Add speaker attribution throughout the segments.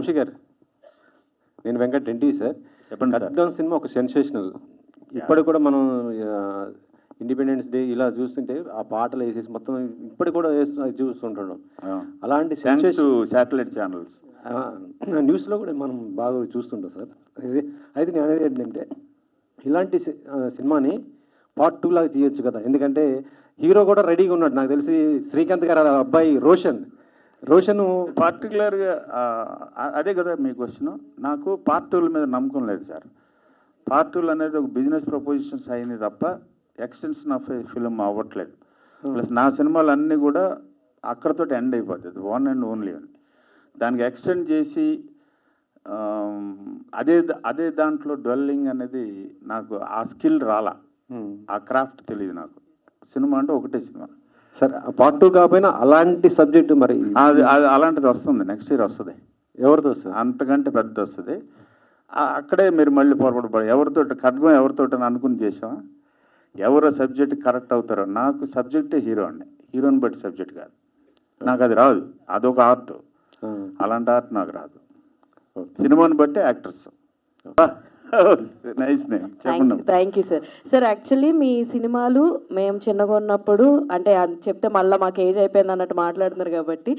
Speaker 1: వంశీ గారు, నేను వెంకట్ రెడ్డి సార్.
Speaker 2: చెప్పండి సార్.
Speaker 1: ఖడ్గం సినిమా ఒక సెన్సేషనల్. ఇప్పటికి కూడా మనం ఇండిపెండెన్స్ డే ఇలా చూస్తుంటే ఆ పాటలు వేసేసి మొత్తం ఇప్పటికి కూడా చూస్తుంటాం. అలాంటి
Speaker 2: శాటిలైట్ ఛానల్స్
Speaker 1: న్యూస్లో కూడా మనం బాగా చూస్తుంటాం సార్. అయితే నేను అనేది ఏంటంటే ఇలాంటి సినిమాని పార్ట్ 2 లాగా తీయొచ్చు కదా, ఎందుకంటే హీరో కూడా రెడీగా ఉన్నాడు. నాకు తెలిసి శ్రీకాంత్ గారు అబ్బాయి రోషన్
Speaker 2: పర్టికులర్గా అదే కదా మీ క్వశ్చన్. నాకు పార్ట్ 2 మీద నమ్మకం లేదు సార్. పార్ట్ 2 అనేది ఒక బిజినెస్ ప్రపోజిషన్స్ అయింది తప్ప ఎక్స్టెన్షన్ ఆఫ్ ఫిల్మ్ అవ్వట్లేదు. ప్లస్ నా సినిమాలు అన్నీ కూడా అక్కడతో ఎండ్ అయిపోతుంది, వన్ అండ్ ఓన్లీ అని. దానికి ఎక్స్టెండ్ చేసి అదే దాంట్లో డ్వెల్లింగ్ అనేది నాకు ఆ స్కిల్ రాలా, ఆ క్రాఫ్ట్ తెలియదు నాకు. సినిమా అంటే ఒకటే సినిమా
Speaker 1: సార్. పార్ట్ 2 కాకపోయినా అలాంటి సబ్జెక్టు మరి
Speaker 2: అది అలాంటిది వస్తుంది, నెక్స్ట్ ఇయర్ వస్తుంది.
Speaker 1: ఎవరితో వస్తుంది?
Speaker 2: అంతకంటే పెద్ద వస్తుంది. అక్కడే మీరు మళ్ళీ పొరపడబడి ఎవరితో ఖడ్గం ఎవరితో అనుకుని చేసామా, ఎవరో సబ్జెక్ట్ కరెక్ట్ అవుతారో. నాకు సబ్జెక్టే హీరో అండి, హీరోని బట్టి సబ్జెక్ట్ కాదు. నాకు అది రాదు, అదొక ఆర్ట్. అలాంటి ఆర్ట్ నాకు రాదు. సినిమాని బట్టి actors. Nice name.
Speaker 3: Thank you sir. Sir actually మీ సినిమాలు మేము చిన్నగా ఉన్నప్పుడు, అంటే చెప్తే మళ్ళీ మాకు ఏజ్ అయిపోయింది అన్నట్టు మాట్లాడుతున్నారు కాబట్టి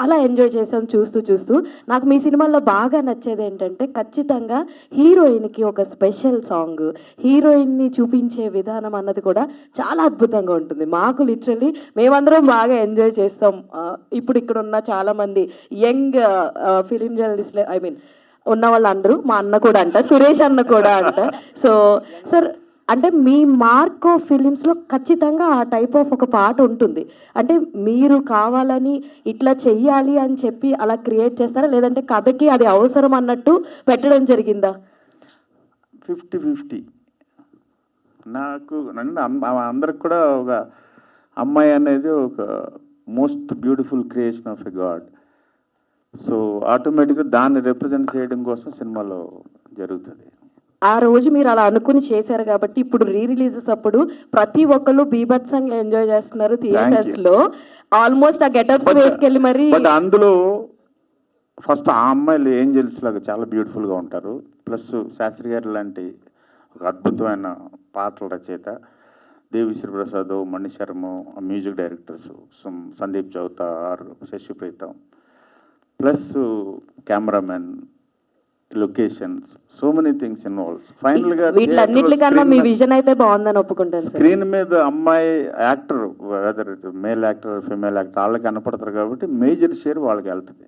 Speaker 3: అలా ఎంజాయ్ చేసాం చూస్తూ. నాకు మీ సినిమాల్లో బాగా నచ్చేది ఏంటంటే ఖచ్చితంగా హీరోయిన్కి ఒక స్పెషల్ సాంగ్, హీరోయిన్ని చూపించే విధానం అన్నది కూడా చాలా అద్భుతంగా ఉంటుంది. మాకు లిటరల్లీ మేమందరం బాగా ఎంజాయ్ చేస్తాం. ఇప్పుడు ఇక్కడ ఉన్న చాలామంది యంగ్ ఫిలిం జర్నలిస్టులు, ఐ మీన్ ఉన్న వాళ్ళందరూ, మా అన్న కూడా అంట, సురేష్ అన్న కూడా అంట. సో సార్, అంటే మీ మార్క్ ఆఫ్ ఫిలిమ్స్లో ఖచ్చితంగా ఆ టైప్ ఆఫ్ ఒక పాట ఉంటుంది. అంటే మీరు కావాలని ఇట్లా చెయ్యాలి అని చెప్పి అలా క్రియేట్ చేస్తారా, లేదంటే కథకి అది అవసరం అన్నట్టు పెట్టడం జరిగిందా?
Speaker 2: 50-50. నాకు అందరికి కూడా ఒక అమ్మాయి అనేది ఒక most beautiful creation of a God. So ఆటోమేటిక్గా దాన్ని రిప్రజెంట్ చేయడం కోసం సినిమాలో జరుగుతుంది.
Speaker 3: ఆ రోజు మీరు అలా అనుకుని చేశారు కాబట్టి ఇప్పుడు రిలీజెస్ అప్పుడు ప్రతి ఒక్కళ్ళు బీభత్సంగా ఎంజాయ్ చేస్తున్నారు థియేటర్స్ లో. ఆల్మోస్ట్ ఆ గెటప్స్ వేసుకెళ్ళి మరి.
Speaker 2: బట్ అందులో ఫస్ట్ ఆ అమ్మాయిలు ఏంజల్స్ లాగా చాలా బ్యూటిఫుల్గా ఉంటారు. ప్లస్ శాస్త్రి గారు లాంటి ఒక అద్భుతమైన పాటల రచయిత, Devi Sri Prasad, Mani Sharma, music directors Sandeep Chowta, Sashi Pritam, plus cameramen, locations, so many things involves. Final గా
Speaker 3: వీటన్నిటికన్నా మీ విజన్ అయితే బాగుందని ఒప్పుకుంటాను.
Speaker 2: స్క్రీన్ మీద అమ్మాయి actor, weather male actor female actor, వాళ్ళకి కనపడతారు కాబట్టి మేజర్ షేర్ వాళ్ళకి వెళ్తుంది.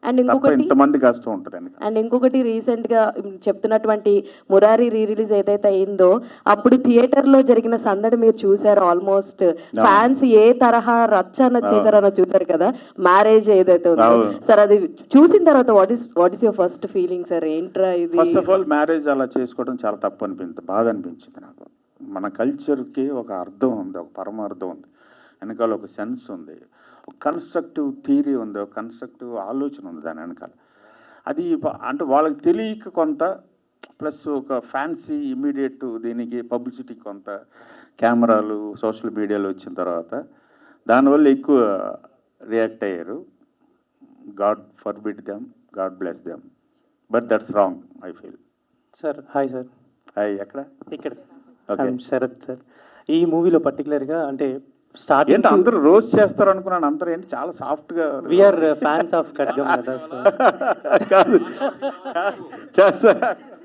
Speaker 3: అండ్
Speaker 2: ఇంతమంది కష్టం ఉంటుంది.
Speaker 3: అండ్ ఇంకొకటి రీసెంట్ గా చెప్తున్నటువంటి మురారి రిలీజ్ ఏదైతే అయిందో అప్పుడు థియేటర్ లో జరిగిన సందడి మీరు చూసారు. ఆల్మోస్ట్ ఫ్యాన్స్ ఏ తరహా రచ్చ అన్నది చేశారన్న చూసారు కదా, మ్యారేజ్ ఏదైతే ఉందో సార్. అది చూసిన తర్వాత what is your first feeling sir? ఏంట్రా ఇది?
Speaker 2: ఫస్ట్ ఆఫ్ ఆల్ మ్యారేజ్ అలా చేసుకోవడం చాలా తప్పు అనిపించింది, బాధ అనిపించింది నాకు. మన కల్చర్కి ఒక అర్థం ఉంది, ఒక పరమార్థం ఉంది, వెనకాల ఒక సెన్స్ ఉంది, ఒక కన్స్ట్రక్టివ్ థియరీ ఉంది, ఒక కన్స్ట్రక్టివ్ ఆలోచన ఉంది దాని వెనకాల. అది అంటే వాళ్ళకి తెలియక కొంత, ప్లస్ ఒక ఫ్యాన్సీ ఇమీడియట్ దీనికి పబ్లిసిటీ కొంత, కెమెరాలు సోషల్ మీడియాలో వచ్చిన తర్వాత దానివల్ల ఎక్కువ రియాక్ట్ అయ్యారు. God forbid them, God bless them, but that's wrong I feel.
Speaker 4: Sir hi sir.
Speaker 2: Hi. ఎక్కడ?
Speaker 4: ఇక్కడ. శరత్ సార్, ఈ మూవీలో పర్టికులర్గా అంటే
Speaker 2: స్టార్టింగ్ అందరూ రోజు చేస్తారు అనుకున్నాను, అందరూ ఏంటి చాలా సాఫ్ట్ గా.
Speaker 4: వీఆర్ ఫ్యాన్స్ ఆఫ్ ఖడ్గం కదా సార్.
Speaker 2: కాదు చేస్తా